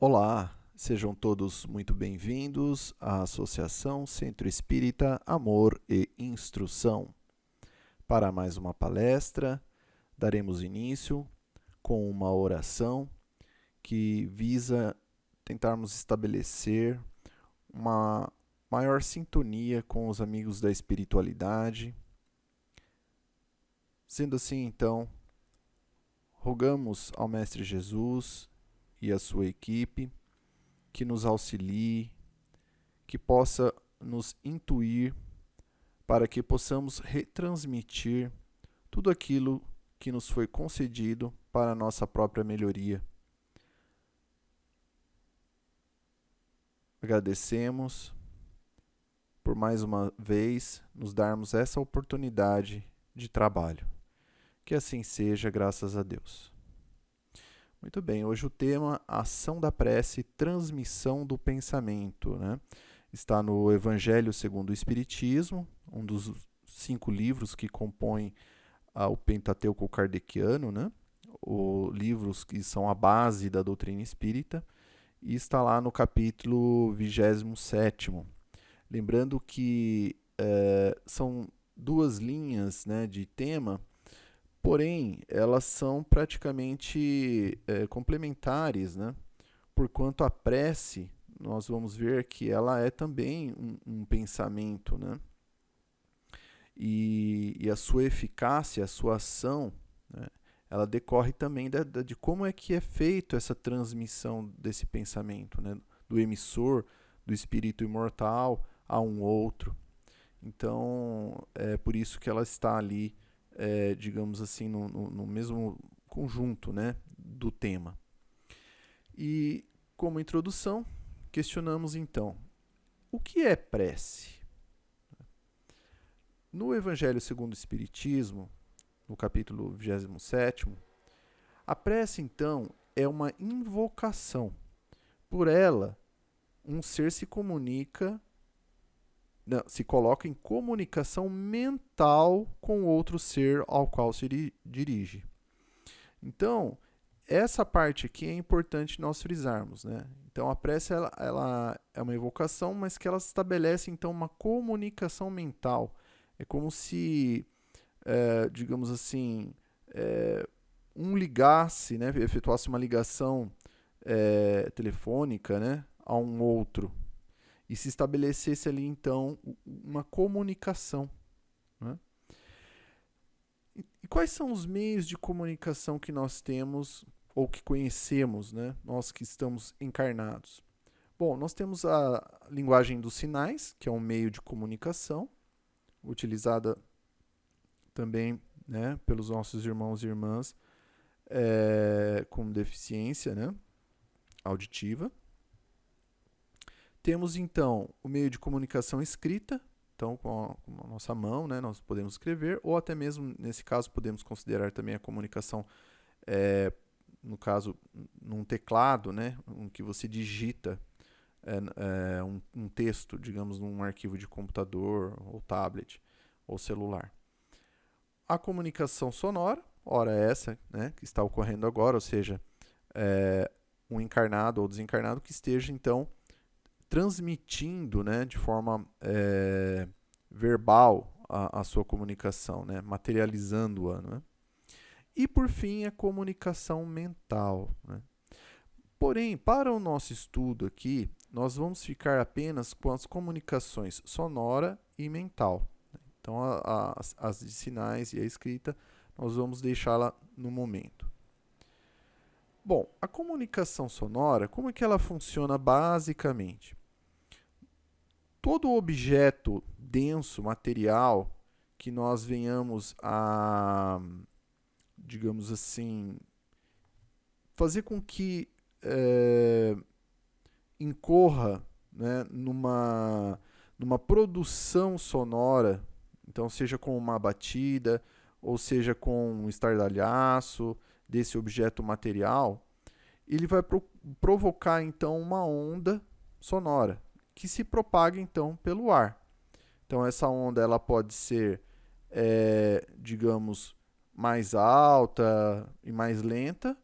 Olá, sejam todos muito bem-vindos à Associação Centro Espírita Amor e Instrução. Para mais uma palestra, daremos início com uma oração que visa tentarmos estabelecer uma maior sintonia com os amigos da espiritualidade. Sendo assim, então, rogamos ao Mestre Jesus e à sua equipe que nos auxilie, que possa nos intuir para que possamos retransmitir tudo aquilo que nos foi concedido para a nossa própria melhoria. Agradecemos por mais uma vez nos darmos essa oportunidade de trabalho. Que assim seja, graças a Deus. Muito bem, hoje o tema Ação da Prece, Transmissão do Pensamento, né? Está no Evangelho segundo o Espiritismo, um dos 5 livros que compõem o Pentateuco Kardeciano, né? Livros que são a base da doutrina espírita, e está lá no capítulo 27º. Lembrando que são 2 linhas, né, de tema, porém elas são praticamente complementares, né? Porquanto a prece, nós vamos ver que ela é também um pensamento, né? E a sua eficácia, a sua ação, né, ela decorre também de como é que é feito essa transmissão desse pensamento, né, do emissor, do espírito imortal a um outro. Então, é por isso que ela está ali, digamos assim, no mesmo conjunto, né, do tema. E, como introdução, questionamos então, o que é prece? No Evangelho segundo o Espiritismo, no capítulo 27º, a prece, então, é uma invocação. Por ela, um ser se comunica, se coloca em comunicação mental com outro ser ao qual se dirige. Então, essa parte aqui é importante nós frisarmos, né? Então, a prece ela é uma evocação, mas que ela estabelece, então, uma comunicação mental. É como se, digamos assim, um ligasse, né, efetuasse uma ligação telefônica, né, a um outro, e se estabelecesse ali, então, uma comunicação, né? E quais são os meios de comunicação que nós temos ou que conhecemos, né, nós que estamos encarnados? Bom, nós temos a linguagem dos sinais, que é um meio de comunicação, utilizada também, né, pelos nossos irmãos e irmãs com deficiência, né, auditiva. Temos então o meio de comunicação escrita, então com a nossa mão, né, nós podemos escrever, ou até mesmo nesse caso podemos considerar também a comunicação, no caso, num teclado, né, em que você digita um texto, digamos, num arquivo de computador, ou tablet, ou celular. A comunicação sonora, ora essa, né, que está ocorrendo agora, ou seja, um encarnado ou desencarnado que esteja, então, transmitindo, né, de forma verbal a sua comunicação, né, materializando-a, né? E, por fim, a comunicação mental, né? Porém, para o nosso estudo aqui, nós vamos ficar apenas com as comunicações sonora e mental. Então, as de sinais e a escrita, nós vamos deixá-la no momento. Bom, a comunicação sonora, como é que ela funciona basicamente? Todo objeto denso, material, que nós venhamos a, digamos assim, fazer com que incorra, né, numa produção sonora, então seja com uma batida, ou seja com um estardalhaço desse objeto material, ele vai provocar então uma onda sonora que se propaga então pelo ar. Então essa onda ela pode ser, digamos, mais alta e mais lenta,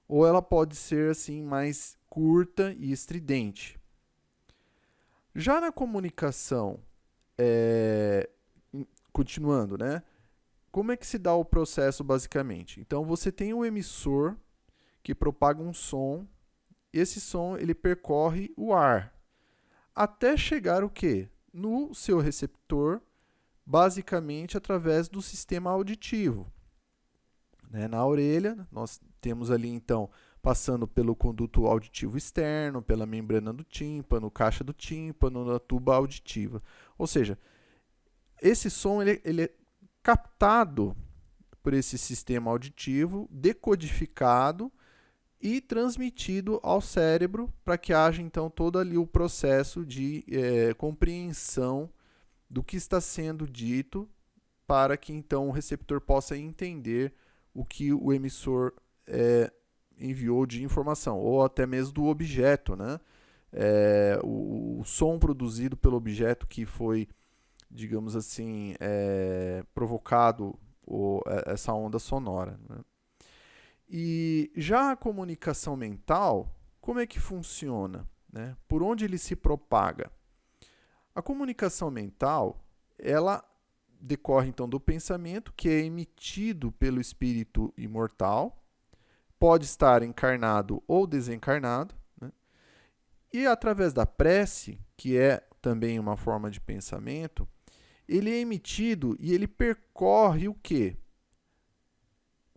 ou ela pode ser assim mais curta e estridente. Já na comunicação, continuando, né? Como é que se dá o processo basicamente? Então você tem um emissor que propaga um som, esse som ele percorre o ar, até chegar o quê? No seu receptor, basicamente através do sistema auditivo. Né? Na orelha, nós temos ali então, passando pelo conduto auditivo externo, pela membrana do tímpano, caixa do tímpano, na tuba auditiva. Ou seja, esse som ele é captado por esse sistema auditivo, decodificado e transmitido ao cérebro para que haja então todo ali o processo de compreensão do que está sendo dito, para que então o receptor possa entender o que o emissor enviou de informação, ou até mesmo do objeto, né? O som produzido pelo objeto que foi, digamos assim, provocado, essa onda sonora. Né? E já a comunicação mental, como é que funciona? Né? Por onde ele se propaga? A comunicação mental, ela decorre então do pensamento que é emitido pelo espírito imortal, pode estar encarnado ou desencarnado, né? E através da prece, que é também uma forma de pensamento, ele é emitido e ele percorre o quê?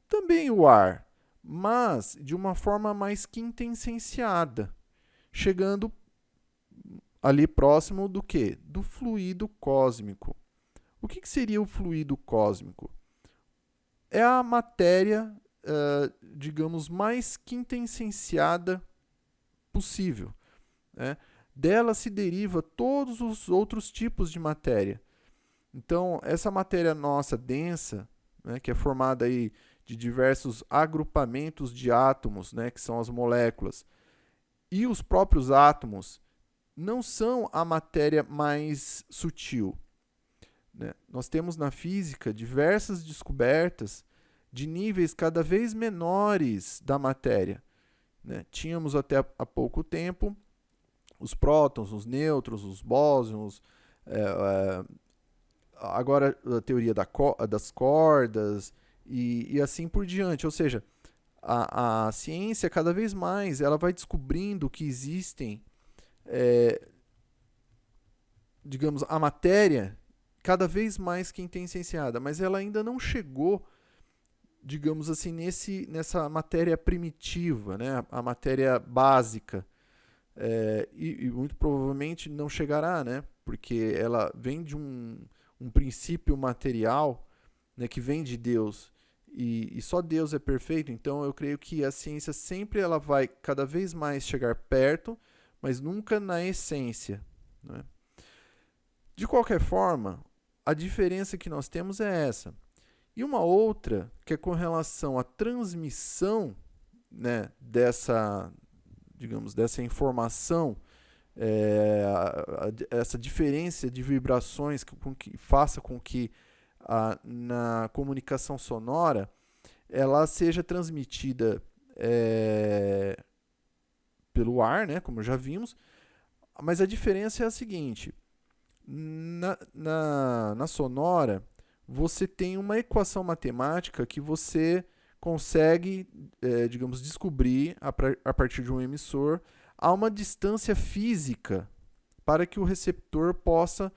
Também o ar, mas de uma forma mais quintessenciada, chegando ali próximo do quê? Do fluido cósmico. O que seria o fluido cósmico? É a matéria, digamos, mais quintessenciada possível. Né? Dela se deriva todos os outros tipos de matéria. Então, essa matéria nossa densa, né, que é formada aí de diversos agrupamentos de átomos, né, que são as moléculas, e os próprios átomos não são a matéria mais sutil. Né? Nós temos na física diversas descobertas de níveis cada vez menores da matéria. Né? Tínhamos até há pouco tempo os prótons, os nêutrons, os bósons, agora a teoria das cordas e assim por diante. Ou seja, a ciência cada vez mais ela vai descobrindo que existem, digamos, a matéria cada vez mais quintessenciada, mas ela ainda não chegou, digamos assim, nessa matéria primitiva, né? A matéria básica. E muito provavelmente não chegará, né? Porque ela vem de um princípio material, né, que vem de Deus, e só Deus é perfeito. Então eu creio que a ciência sempre ela vai cada vez mais chegar perto, mas nunca na essência. Né? De qualquer forma, a diferença que nós temos é essa. E uma outra, que é com relação à transmissão, né, dessa, digamos, dessa informação, essa diferença de vibrações que faça com que na comunicação sonora ela seja transmitida pelo ar, né, como já vimos, mas a diferença é a seguinte: na sonora, você tem uma equação matemática que você consegue, digamos, descobrir a partir de um emissor a uma distância física para que o receptor possa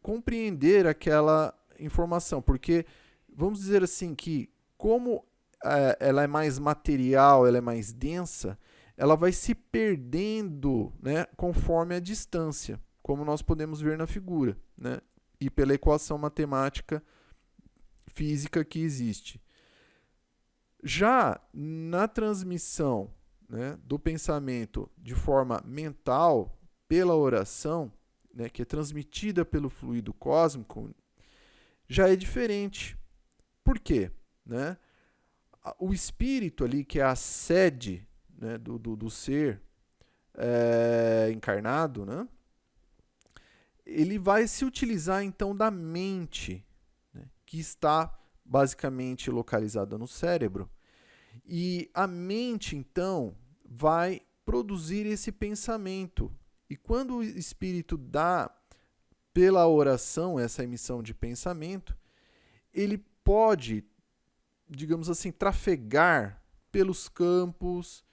compreender aquela informação. Porque, vamos dizer assim, que como ela é mais material, ela é mais densa, ela vai se perdendo, né, conforme a distância, como nós podemos ver na figura, né, e pela equação matemática física que existe. Já na transmissão, né, do pensamento de forma mental, pela oração, né, que é transmitida pelo fluido cósmico, já é diferente. Por quê? Né? O espírito ali, que é a sede, né, do ser encarnado, né, ele vai se utilizar então da mente, né, que está basicamente localizada no cérebro, e a mente então vai produzir esse pensamento. E quando o Espírito dá, pela oração, essa emissão de pensamento, ele pode, digamos assim, trafegar pelos campos,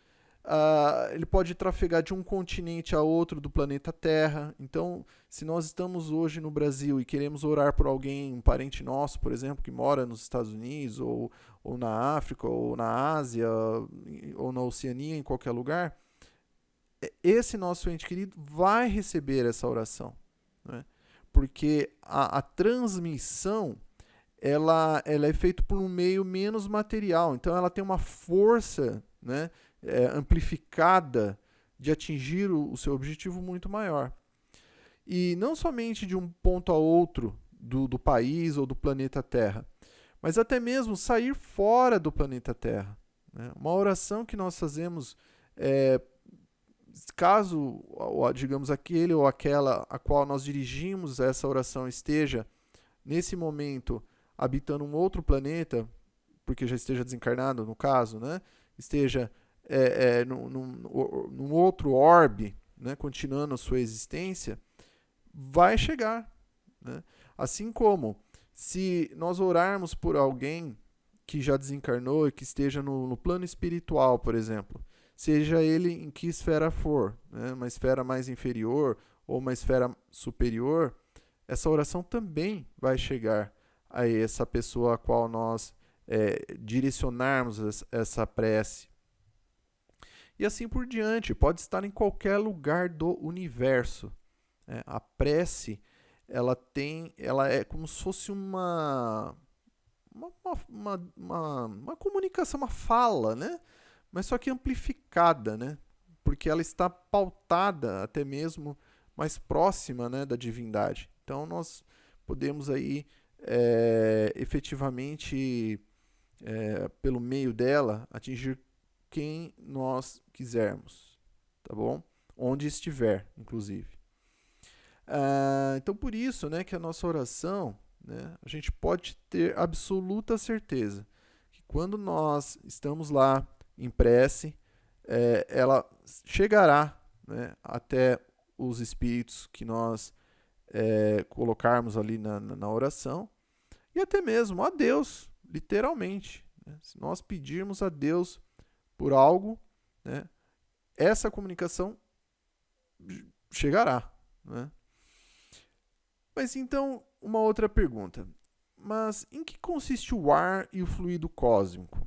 ele pode trafegar de um continente a outro do planeta Terra. Então, se nós estamos hoje no Brasil e queremos orar por alguém, um parente nosso, por exemplo, que mora nos Estados Unidos, ou na África, ou na Ásia, ou na Oceania, em qualquer lugar, esse nosso ente querido vai receber essa oração, né? Porque a transmissão ela é feita por um meio menos material, então ela tem uma força, né, amplificada de atingir o seu objetivo muito maior. E não somente de um ponto a outro do país ou do planeta Terra, mas até mesmo sair fora do planeta Terra, né? Uma oração que nós fazemos, caso, digamos, aquele ou aquela a qual nós dirigimos essa oração esteja, nesse momento, habitando um outro planeta, porque já esteja desencarnado, no caso, né? Esteja num outro orbe, né? Continuando a sua existência, vai chegar, né? Assim como, se nós orarmos por alguém que já desencarnou e que esteja no plano espiritual, por exemplo, seja ele em que esfera for, né? Uma esfera mais inferior ou uma esfera superior, essa oração também vai chegar a essa pessoa a qual nós direcionarmos essa prece. E assim por diante, pode estar em qualquer lugar do universo. A prece, ela é como se fosse uma comunicação, uma fala, né? Mas só que amplificada, né? Porque ela está pautada até mesmo mais próxima, né, da divindade. Então nós podemos aí efetivamente, pelo meio dela, atingir quem nós quisermos, tá bom? Onde estiver, inclusive. Então por isso, né, que a nossa oração, né, a gente pode ter absoluta certeza que quando nós estamos lá em prece, ela chegará, né, até os espíritos que nós colocarmos ali na oração, e até mesmo a Deus, literalmente, né? Se nós pedirmos a Deus por algo, né, essa comunicação chegará, né? Mas então, uma outra pergunta. Mas em que consiste o ar e o fluido cósmico?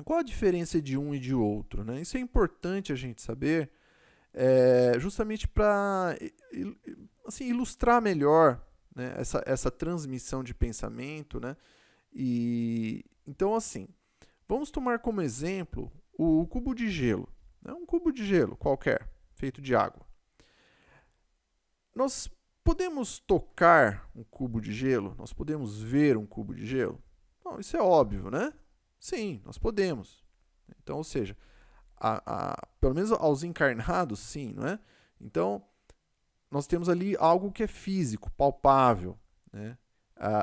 Qual a diferença de um e de outro, né? Isso é importante a gente saber, justamente para assim, ilustrar melhor, né, essa transmissão de pensamento, né? E então, assim, vamos tomar como exemplo o cubo de gelo, né? Um cubo de gelo qualquer, feito de água. Nós podemos tocar um cubo de gelo? Nós podemos ver um cubo de gelo? Bom, isso é óbvio, né? Sim, nós podemos. Então, ou seja, pelo menos aos encarnados, sim, não é? Então, nós temos ali algo que é físico, palpável, né?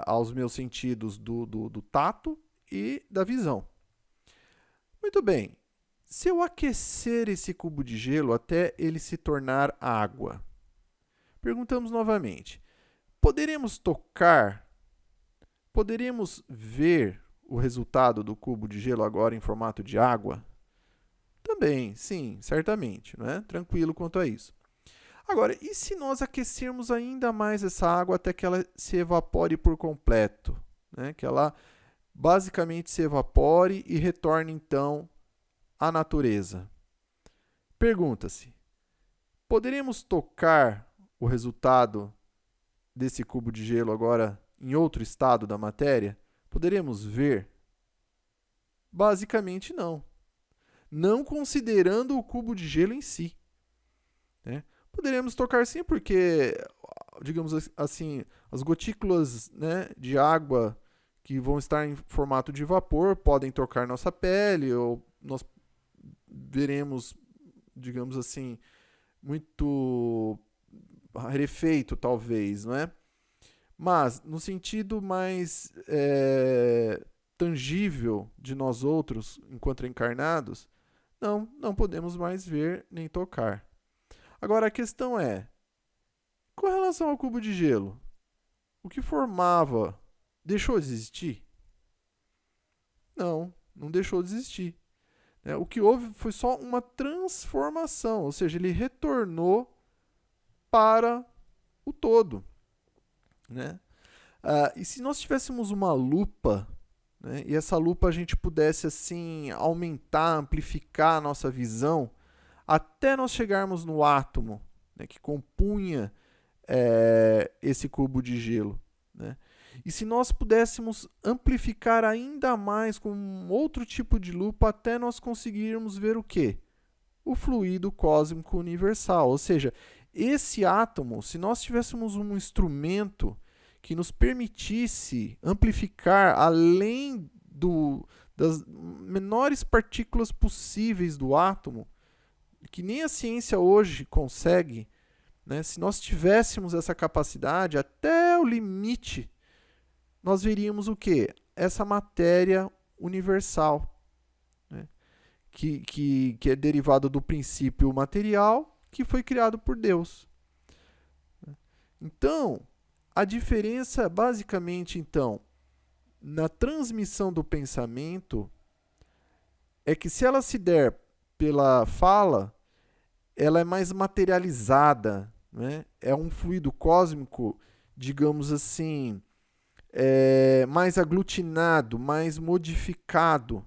Aos meus sentidos do tato e da visão. Muito bem. Se eu aquecer esse cubo de gelo até ele se tornar água, perguntamos novamente, poderemos tocar, poderemos ver o resultado do cubo de gelo agora em formato de água? Também, sim, certamente, não é? Tranquilo quanto a isso. Agora, e se nós aquecermos ainda mais essa água até que ela se evapore por completo, né? Que ela basicamente se evapore e retorne então à natureza? Pergunta-se, poderemos tocar o resultado desse cubo de gelo agora em outro estado da matéria? Poderemos ver? Basicamente não. Não considerando o cubo de gelo em si, né? Poderemos tocar sim, porque, digamos assim, as gotículas, né, de água que vão estar em formato de vapor podem tocar nossa pele, ou nós veremos, digamos assim, muito rarefeito, talvez, não é? Mas, no sentido mais tangível de nós outros, enquanto encarnados, Não podemos mais ver nem tocar. Agora a questão é, com relação ao cubo de gelo, o que formava deixou de existir? Não deixou de existir. O que houve foi só uma transformação, ou seja, ele retornou para o todo. Né? E se nós tivéssemos uma lupa, né, e essa lupa a gente pudesse assim aumentar, amplificar a nossa visão, até nós chegarmos no átomo, né, que compunha esse cubo de gelo. Né? E se nós pudéssemos amplificar ainda mais com um outro tipo de lupa, até nós conseguirmos ver o quê? O fluido cósmico universal. Ou seja, esse átomo, se nós tivéssemos um instrumento que nos permitisse amplificar além das menores partículas possíveis do átomo, que nem a ciência hoje consegue, né? Se nós tivéssemos essa capacidade até o limite, nós veríamos o quê? Essa matéria universal, né? que é derivada do princípio material que foi criado por Deus. Então, a diferença basicamente, então, na transmissão do pensamento é que se ela se der pela fala, ela é mais materializada, né? É um fluido cósmico, digamos assim, mais aglutinado, mais modificado.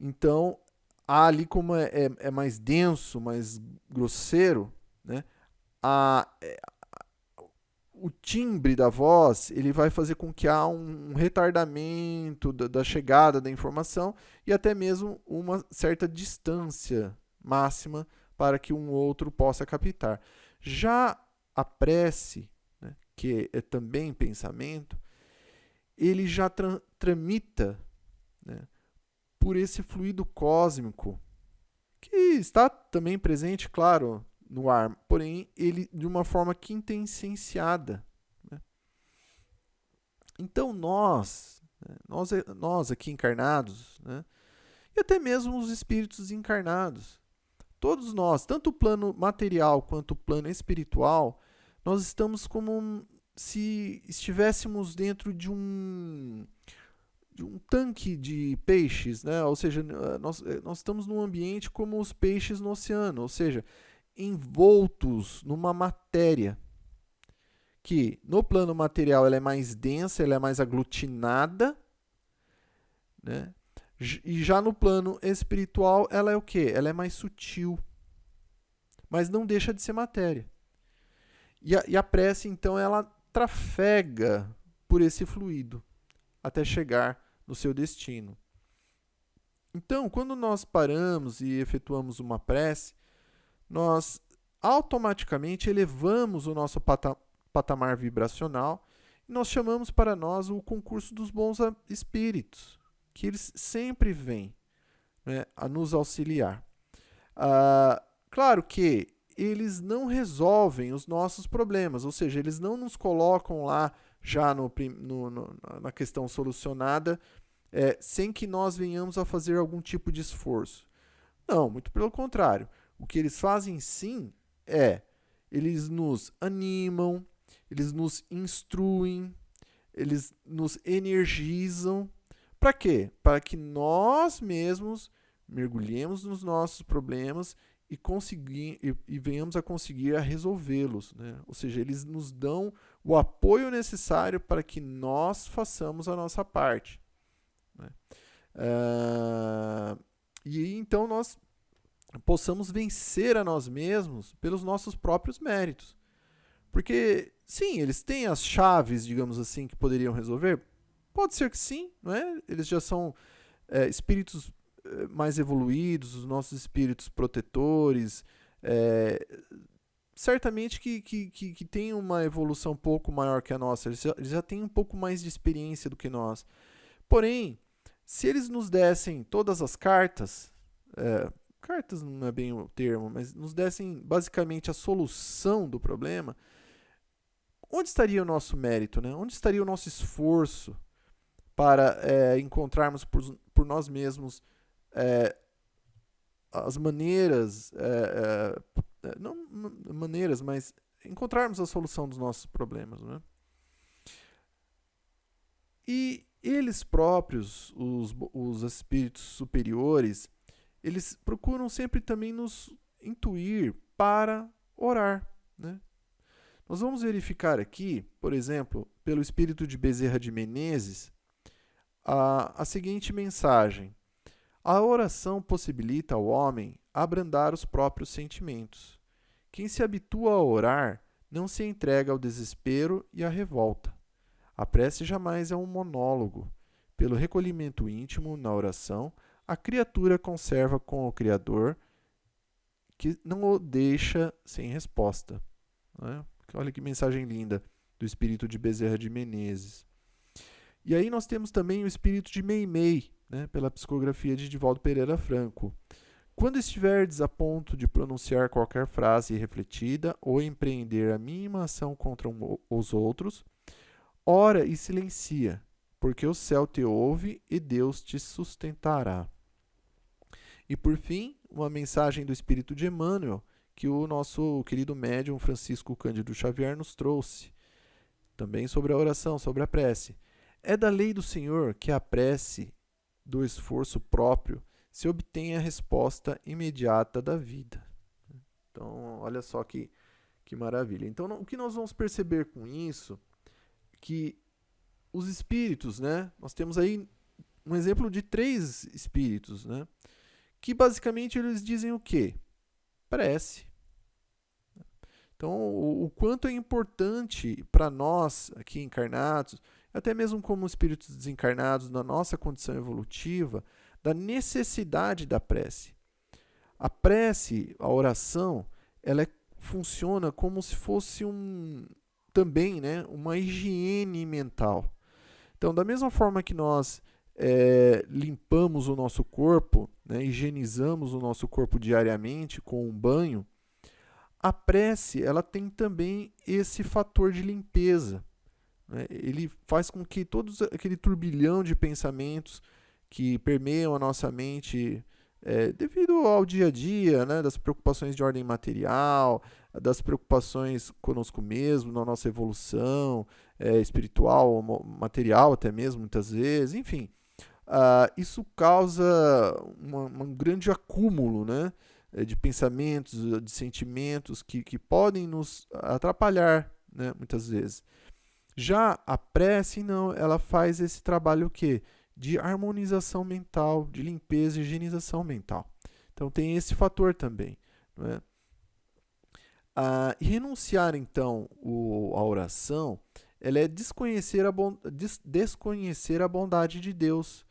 Então, ali como é mais denso, mais grosseiro, né? O timbre da voz ele vai fazer com que há um retardamento da chegada da informação e até mesmo uma certa distância máxima para que um outro possa captar. Já a prece, né, que é também pensamento, ele já tramita, né, por esse fluido cósmico que está também presente, claro, no ar, porém ele de uma forma quintessenciada. Né? Então nós aqui encarnados, né, e até mesmo os espíritos encarnados, todos nós, tanto o plano material quanto o plano espiritual, nós estamos como se estivéssemos dentro de um tanque de peixes, né? Ou seja, nós estamos num ambiente como os peixes no oceano, ou seja, envoltos numa matéria que no plano material ela é mais densa, ela é mais aglutinada, né? E já no plano espiritual ela é o quê? Ela é mais sutil, mas não deixa de ser matéria. E a prece, então, ela trafega por esse fluido até chegar no seu destino. Então, quando nós paramos e efetuamos uma prece, nós automaticamente elevamos o nosso patamar vibracional e nós chamamos para nós o concurso dos bons espíritos, que eles sempre vêm, né, a nos auxiliar. Claro que eles não resolvem os nossos problemas, ou seja, eles não nos colocam lá já na questão solucionada, sem que nós venhamos a fazer algum tipo de esforço. Não, muito pelo contrário. O que eles fazem sim eles nos animam, eles nos instruem, eles nos energizam. Para quê? Para que nós mesmos mergulhemos nos nossos problemas e venhamos a conseguir a resolvê-los. Né? Ou seja, eles nos dão o apoio necessário para que nós façamos a nossa parte. Né? E então nós possamos vencer a nós mesmos pelos nossos próprios méritos. Porque, sim, eles têm as chaves, digamos assim, que poderiam resolver? Pode ser que sim, não é? Eles já são espíritos mais evoluídos, os nossos espíritos protetores, certamente que tem uma evolução um pouco maior que a nossa, eles já têm um pouco mais de experiência do que nós. Porém, se eles nos dessem todas as cartas, cartas não é bem o termo, mas nos dessem basicamente a solução do problema, onde estaria o nosso mérito, né? Onde estaria o nosso esforço para encontrarmos por nós mesmos as maneiras, não maneiras, mas encontrarmos a solução dos nossos problemas, né? E eles próprios, os espíritos superiores, eles procuram sempre também nos intuir para orar, né? Nós vamos verificar aqui, por exemplo, pelo espírito de Bezerra de Menezes, a seguinte mensagem: a oração possibilita ao homem abrandar os próprios sentimentos. Quem se habitua a orar não se entrega ao desespero e à revolta. A prece jamais é um monólogo. Pelo recolhimento íntimo na oração, a criatura conserva com o Criador, que não o deixa sem resposta. Né? Olha que mensagem linda do espírito de Bezerra de Menezes. E aí nós temos também o espírito de Meimei, né, pela psicografia de Divaldo Pereira Franco. Quando estiverdes a ponto de pronunciar qualquer frase irrefletida ou empreender a mínima ação contra os outros, ora e silencia, porque o céu te ouve e Deus te sustentará. E por fim, uma mensagem do espírito de Emmanuel, que o nosso querido médium Francisco Cândido Xavier nos trouxe, também sobre a oração, sobre a prece. É da lei do Senhor que a prece do esforço próprio se obtém a resposta imediata da vida. Então, olha só que maravilha. Então, o que nós vamos perceber com isso? Que os espíritos, né? Nós temos aí um exemplo de 3 espíritos, né? Que basicamente eles dizem o quê? Prece. Então, o quanto é importante para nós aqui encarnados, até mesmo como espíritos desencarnados, na nossa condição evolutiva, da necessidade da prece. A prece, a oração, ela funciona como se fosse também, né, uma higiene mental. Então, da mesma forma que nós limpamos o nosso corpo, né, higienizamos o nosso corpo diariamente com um banho, a prece ela tem também esse fator de limpeza. Né? Ele faz com que todo aquele turbilhão de pensamentos que permeiam a nossa mente devido ao dia a dia, né, das preocupações de ordem material, das preocupações conosco mesmo, na nossa evolução espiritual, material até mesmo, muitas vezes, enfim. Isso causa um grande acúmulo, né, de pensamentos, de sentimentos que podem nos atrapalhar, né, muitas vezes. Já a prece, não, ela faz esse trabalho o quê? De harmonização mental, de limpeza e higienização mental. Então tem esse fator também. Não é? E renunciar, então, a oração, ela é desconhecer a bondade de Deus.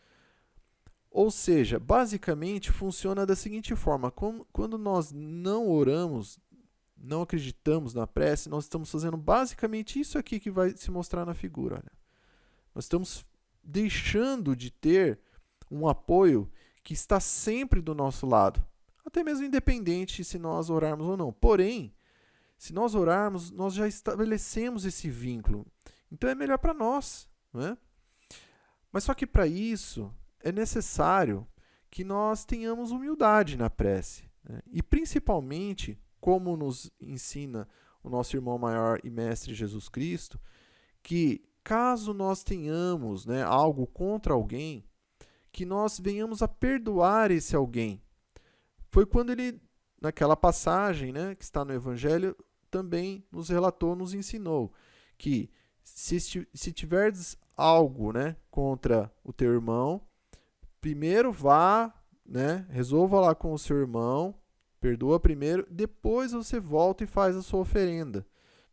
Ou seja, basicamente funciona da seguinte forma: quando nós não oramos, não acreditamos na prece, nós estamos fazendo basicamente isso aqui que vai se mostrar na figura. Olha. Nós estamos deixando de ter um apoio que está sempre do nosso lado, até mesmo independente se nós orarmos ou não. Porém, se nós orarmos, nós já estabelecemos esse vínculo. Então é melhor para nós. Não é? Mas só que para isso é necessário que nós tenhamos humildade na prece. Né? E principalmente, como nos ensina o nosso irmão maior e mestre Jesus Cristo, que caso nós tenhamos, né, algo contra alguém, que nós venhamos a perdoar esse alguém. Foi quando ele, naquela passagem, né, que está no Evangelho, também nos relatou, nos ensinou que se tiverdes algo, né, contra o teu irmão, primeiro vá, né, resolva lá com o seu irmão, perdoa primeiro, depois você volta e faz a sua oferenda.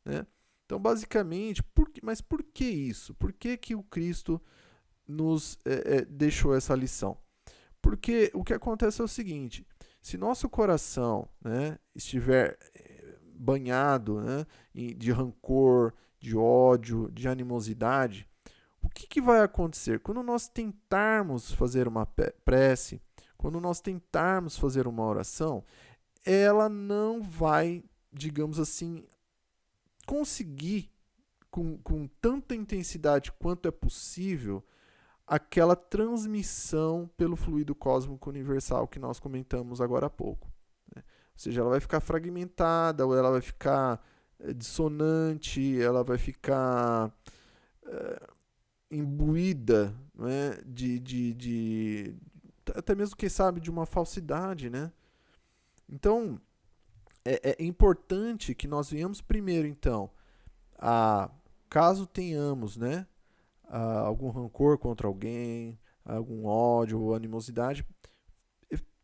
Né? Então, basicamente, mas por que isso? Por que o Cristo nos deixou essa lição? Porque o que acontece é o seguinte: se nosso coração, né, estiver banhado, né, de rancor, de ódio, de animosidade, o que vai acontecer? Quando nós tentarmos fazer uma prece, quando nós tentarmos fazer uma oração, ela não vai, digamos assim, conseguir com tanta intensidade quanto é possível aquela transmissão pelo fluido cósmico universal que nós comentamos agora há pouco. Né? Ou seja, ela vai ficar fragmentada, ou ela vai ficar dissonante, ela vai ficar imbuída, né, até mesmo, quem sabe, de uma falsidade, né? Então, é importante que nós venhamos primeiro, então, caso tenhamos, né, algum rancor contra alguém, algum ódio ou animosidade,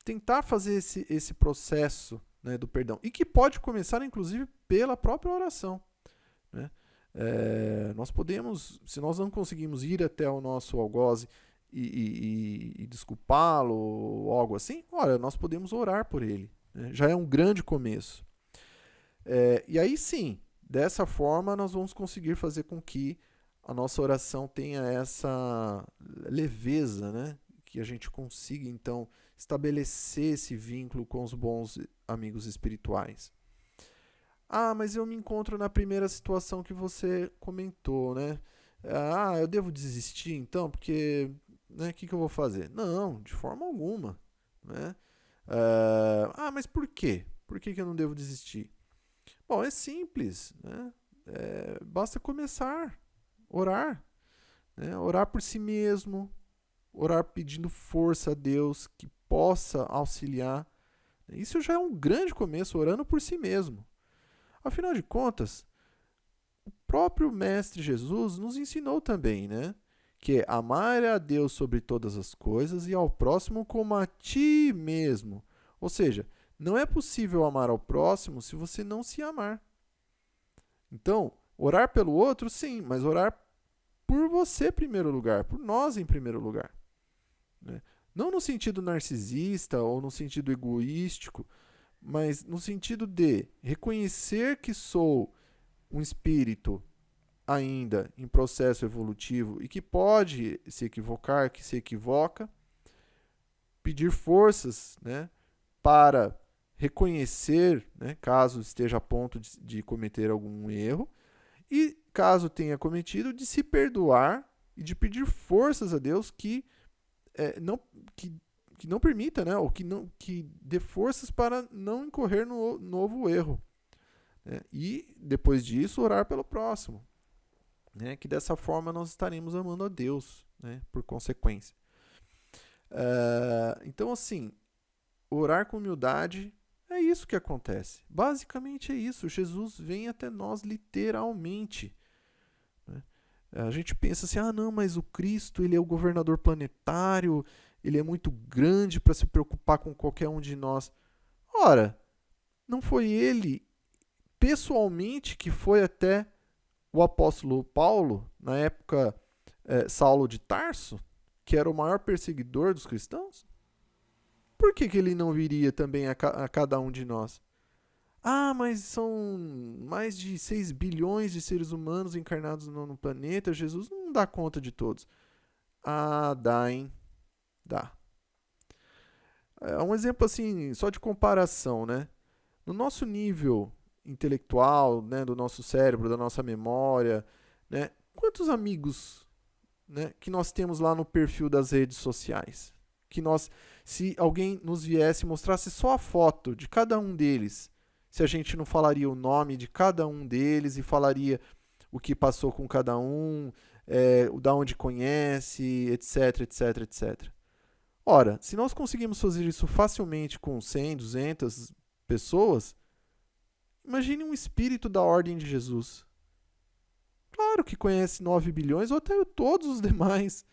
tentar fazer esse processo, né, do perdão. E que pode começar, inclusive, pela própria oração. Né? Nós podemos, se nós não conseguimos ir até o nosso algoze e desculpá-lo ou algo assim, olha, nós podemos orar por ele. Né? Já é um grande começo. E aí sim, dessa forma nós vamos conseguir fazer com que a nossa oração tenha essa leveza, né? Que a gente consiga então estabelecer esse vínculo com os bons amigos espirituais. Mas eu me encontro na primeira situação que você comentou, né? Eu devo desistir então, porque, né, que eu vou fazer? Não, de forma alguma, né? Mas por quê? Por que eu não devo desistir? Bom, é simples, né? Basta começar, orar, né? Orar por si mesmo, orar pedindo força a Deus que possa auxiliar. Isso já é um grande começo, orando por si mesmo. Afinal de contas, o próprio Mestre Jesus nos ensinou também, né? Que é amar a Deus sobre todas as coisas e ao próximo como a ti mesmo. Ou seja, não é possível amar ao próximo se você não se amar. Então, orar pelo outro, sim, mas orar por você em primeiro lugar, por nós em primeiro lugar. Né? Não no sentido narcisista ou no sentido egoístico, mas no sentido de reconhecer que sou um espírito ainda em processo evolutivo e que pode se equivocar, que se equivoca, pedir forças, né, para reconhecer, né, caso esteja a ponto de cometer algum erro, e caso tenha cometido, de se perdoar e de pedir forças a Deus que não permita, né, ou que dê forças para não incorrer no novo erro. Né? E, depois disso, orar pelo próximo. Né? Que dessa forma nós estaremos amando a Deus, né, por consequência. Então, assim, orar com humildade é isso que acontece. Basicamente é isso. Jesus vem até nós literalmente. Né? A gente pensa assim, não, mas o Cristo, ele é o governador planetário, ele é muito grande para se preocupar com qualquer um de nós. Ora, não foi ele pessoalmente que foi até o apóstolo Paulo, na época Saulo de Tarso, que era o maior perseguidor dos cristãos? Por que ele não viria também a cada um de nós? Mas são mais de 6 bilhões de seres humanos encarnados no planeta, Jesus não dá conta de todos. Dá, hein? Dá. É um exemplo assim, só de comparação, né? No nosso nível intelectual, né, do nosso cérebro, da nossa memória, né, quantos amigos, né, que nós temos lá no perfil das redes sociais? Que nós, se alguém nos viesse e mostrasse só a foto de cada um deles, se a gente não falaria o nome de cada um deles e falaria o que passou com cada um, da onde conhece, etc, etc, etc. Ora, se nós conseguimos fazer isso facilmente com 100, 200 pessoas, imagine um espírito da ordem de Jesus. Claro que conhece 9 bilhões ou até todos os demais.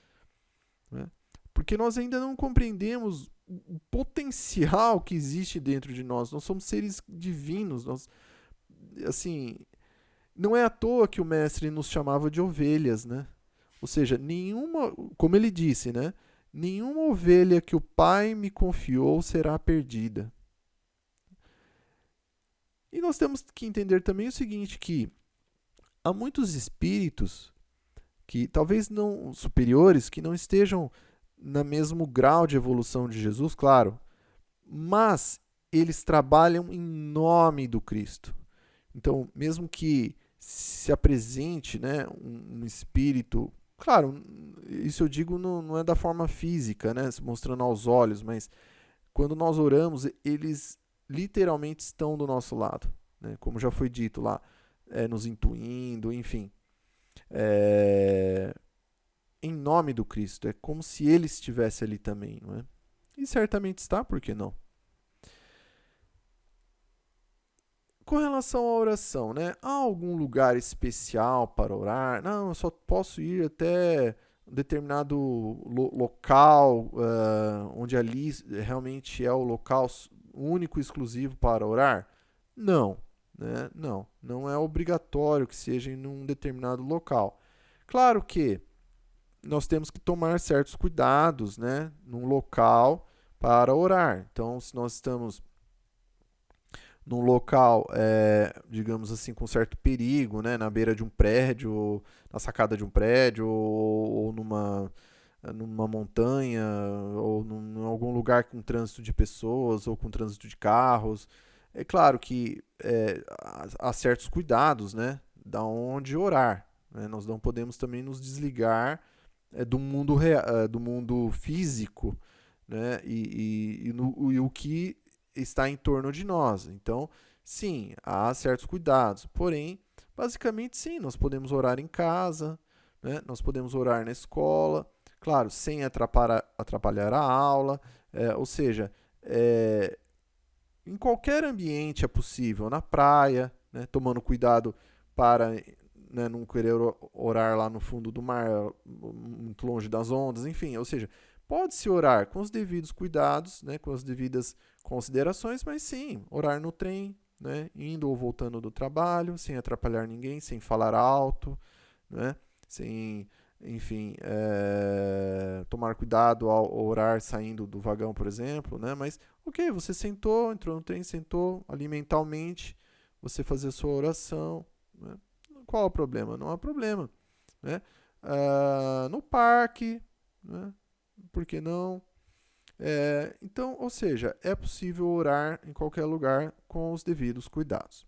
Né? Porque nós ainda não compreendemos o potencial que existe dentro de nós. Nós somos seres divinos. Assim, não é à toa que o mestre nos chamava de ovelhas, né? Ou seja, como ele disse, né? Nenhuma ovelha que o Pai me confiou será perdida. E nós temos que entender também o seguinte, que há muitos espíritos que talvez não superiores, que não estejam no mesmo grau de evolução de Jesus, claro, mas eles trabalham em nome do Cristo. Então, mesmo que se apresente, né, um espírito Claro, isso eu digo não é da forma física, né, mostrando aos olhos, mas quando nós oramos, eles literalmente estão do nosso lado, né, como já foi dito lá, nos intuindo, enfim. Em nome do Cristo, é como se ele estivesse ali também, não é? E certamente está, por que não? Com relação à oração, né? Há algum lugar especial para orar? Não, eu só posso ir até um determinado local, onde ali realmente é o local único e exclusivo para orar? Não, né? Não é obrigatório que seja em um determinado local. Claro que nós temos que tomar certos cuidados, né? Num local para orar. Então, se nós estamos num local, digamos assim, com certo perigo, né, na beira de um prédio, ou na sacada de um prédio, ou numa montanha, ou em algum lugar com trânsito de pessoas, ou com trânsito de carros. É claro que há certos cuidados, né, da onde orar. Né? Nós não podemos também nos desligar do mundo físico, né, e o que está em torno de nós. Então, sim, há certos cuidados. Porém, basicamente, sim, nós podemos orar em casa, né? Nós podemos orar na escola, claro, sem atrapalhar a aula, ou seja, em qualquer ambiente é possível, na praia, né? Tomando cuidado para, né, não querer orar lá no fundo do mar, muito longe das ondas, enfim, ou seja, pode-se orar com os devidos cuidados, né, com as devidas considerações, mas sim, orar no trem, né, indo ou voltando do trabalho, sem atrapalhar ninguém, sem falar alto, né, sem, enfim, tomar cuidado ao orar saindo do vagão, por exemplo, né, mas ok, você sentou, entrou no trem, sentou, ali mentalmente, você fazer a sua oração, né, qual o problema? Não há problema, né, no parque, né, por que não? Então, ou seja, é possível orar em qualquer lugar com os devidos cuidados.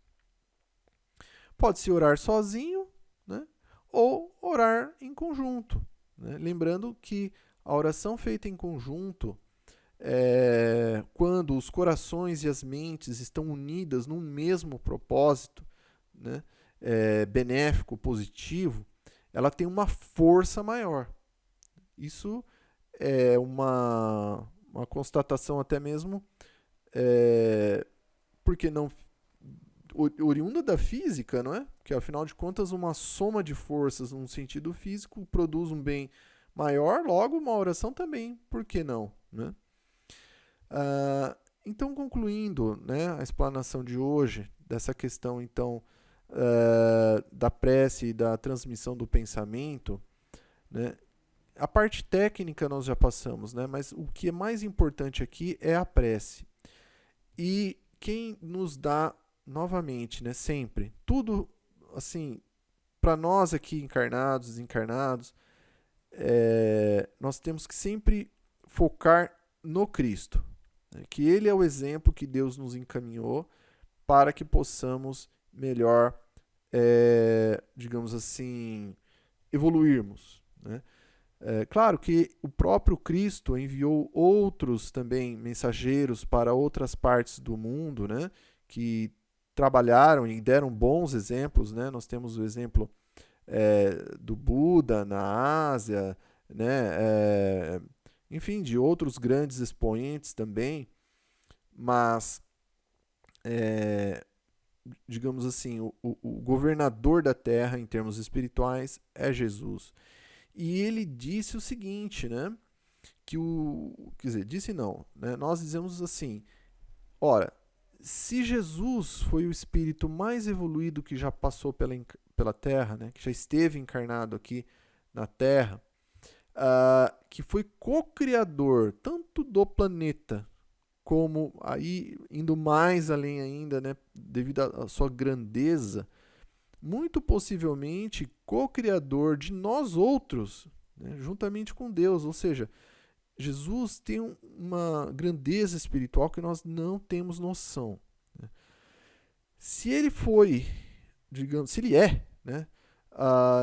Pode-se orar sozinho, né? Ou orar em conjunto. Né? Lembrando que a oração feita em conjunto, quando os corações e as mentes estão unidas num mesmo propósito, né? Benéfico, positivo, ela tem uma força maior. Isso é uma constatação até mesmo, porque não oriunda da física, não é? Que afinal de contas uma soma de forças num sentido físico produz um bem maior, logo uma oração também, por que não, né? Então, concluindo, né, a explanação de hoje dessa questão então da prece e da transmissão do pensamento, né? A parte técnica nós já passamos, né? Mas o que é mais importante aqui é a prece. E quem nos dá, novamente, né, sempre, tudo assim, para nós aqui encarnados, desencarnados, nós temos que sempre focar no Cristo. Né? Que Ele é o exemplo que Deus nos encaminhou para que possamos melhor, digamos assim, evoluirmos. Né? Claro que o próprio Cristo enviou outros também mensageiros para outras partes do mundo, né, que trabalharam e deram bons exemplos. Né? Nós temos o exemplo do Buda na Ásia, né, enfim, de outros grandes expoentes também, mas, digamos assim, o governador da Terra em termos espirituais é Jesus. E ele disse o seguinte, né? Quer dizer, disse não, né? Nós dizemos assim, ora, se Jesus foi o espírito mais evoluído que já passou pela Terra, né? Que já esteve encarnado aqui na Terra, que foi co-criador tanto do planeta como aí indo mais além ainda, né? Devido à sua grandeza, muito possivelmente co-criador de nós outros, né, juntamente com Deus. Ou seja, Jesus tem uma grandeza espiritual que nós não temos noção. Né? Se ele foi, digamos, se ele é, né,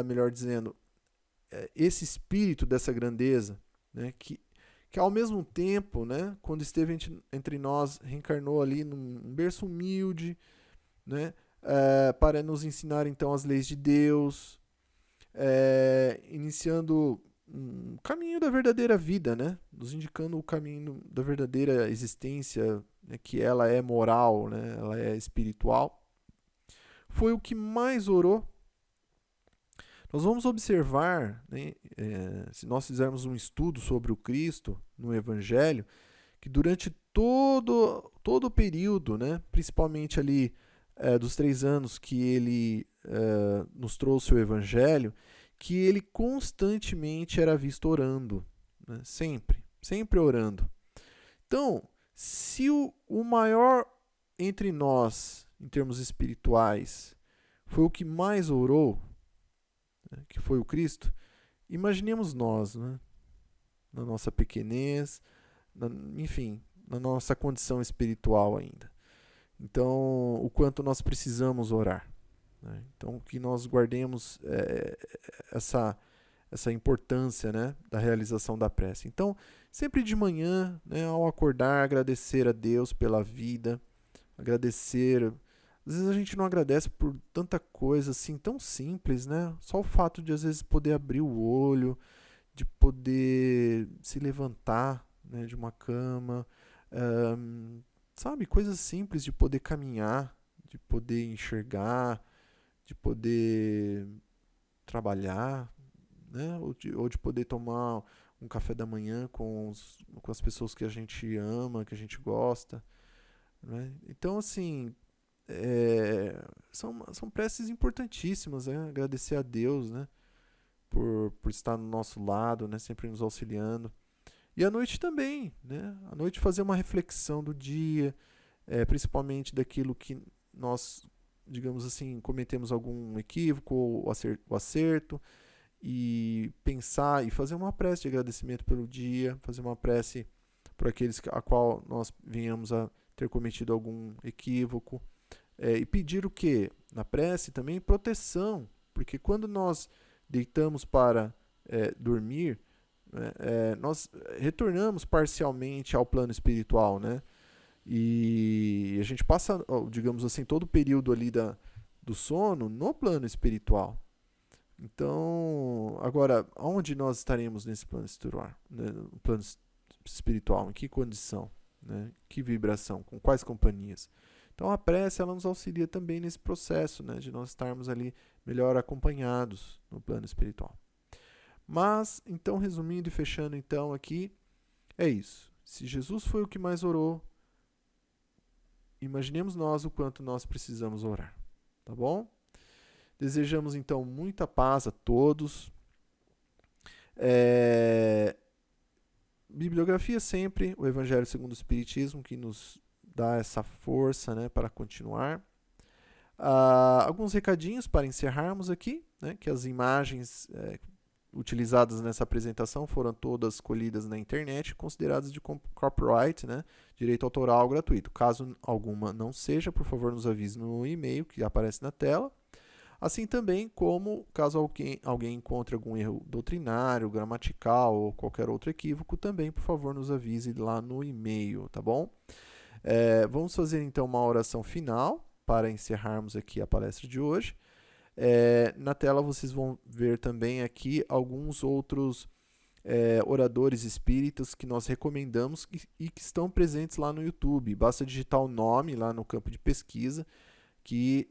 melhor dizendo, esse espírito dessa grandeza, né, que ao mesmo tempo, né, quando esteve entre nós, reencarnou ali num berço humilde, né, para nos ensinar então as leis de Deus, iniciando um caminho da verdadeira vida, né, nos indicando o caminho da verdadeira existência, né, que ela é moral, né, ela é espiritual. Foi o que mais orou. Nós vamos observar, né, se nós fizermos um estudo sobre o Cristo no Evangelho, que durante todo o período, né, principalmente ali dos 3 anos que ele nos trouxe o Evangelho, que ele constantemente era visto orando, né, sempre orando. Então, se o maior entre nós, em termos espirituais, foi o que mais orou, que foi o Cristo, imaginemos nós, né? Na nossa pequenez, enfim, na nossa condição espiritual ainda. Então, o quanto nós precisamos orar. Né? Então, que nós guardemos essa importância, né, da realização da prece. Então, sempre de manhã, né, ao acordar, agradecer a Deus pela vida, agradecer. Às vezes a gente não agradece por tanta coisa assim tão simples, né? Só o fato de às vezes poder abrir o olho, de poder se levantar, né, de uma cama, sabe, coisas simples de poder caminhar, de poder enxergar, de poder trabalhar, né? Ou de poder tomar um café da manhã com as pessoas que a gente ama, que a gente gosta, né? Então, assim, são preces importantíssimas, né? Agradecer a Deus, né? Por estar no nosso lado, né? Sempre nos auxiliando. E à noite também, né? À noite fazer uma reflexão do dia, principalmente daquilo que nós, digamos assim, cometemos algum equívoco ou acerto, e pensar e fazer uma prece de agradecimento pelo dia, fazer uma prece por aqueles a qual nós venhamos a ter cometido algum equívoco, e pedir o quê? Na prece também proteção, porque quando nós deitamos para dormir, nós retornamos parcialmente ao plano espiritual, né? E a gente passa, digamos assim, todo o período ali do sono no plano espiritual. Então, agora, onde nós estaremos nesse plano espiritual? Né? No plano espiritual, em que condição? Né? Que vibração? Com quais companhias? Então, a prece ela nos auxilia também nesse processo, né? De nós estarmos ali melhor acompanhados no plano espiritual. Mas, então, resumindo e fechando então aqui, é isso. Se Jesus foi o que mais orou, imaginemos nós o quanto nós precisamos orar, tá bom? Desejamos então muita paz a todos. Bibliografia sempre, o Evangelho segundo o Espiritismo, que nos dá essa força, né, para continuar. Alguns recadinhos para encerrarmos aqui, né, que as imagens utilizadas nessa apresentação foram todas colhidas na internet, consideradas de copyright, né, direito autoral gratuito. Caso alguma não seja, por favor nos avise no e-mail que aparece na tela. Assim também como, caso alguém encontre algum erro doutrinário, gramatical ou qualquer outro equívoco, também, por favor, nos avise lá no e-mail, tá bom? Vamos fazer então uma oração final para encerrarmos aqui a palestra de hoje. Na tela vocês vão ver também aqui alguns outros oradores espíritas que nós recomendamos e que estão presentes lá no YouTube. Basta digitar o nome lá no campo de pesquisa, que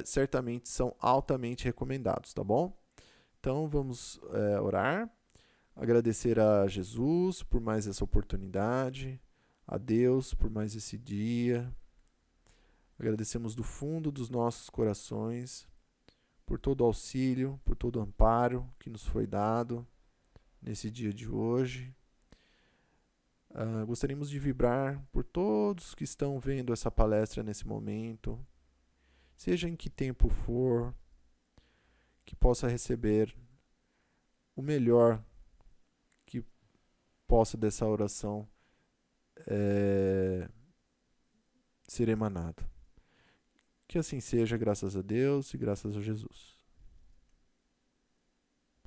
certamente são altamente recomendados, tá bom? Então vamos orar, agradecer a Jesus por mais essa oportunidade, a Deus por mais esse dia. Agradecemos do fundo dos nossos corações por todo o auxílio, por todo o amparo que nos foi dado nesse dia de hoje. Gostaríamos de vibrar por todos que estão vendo essa palestra nesse momento, seja em que tempo for, que possa receber o melhor que possa dessa oração ser emanado. Que assim seja, graças a Deus e graças a Jesus.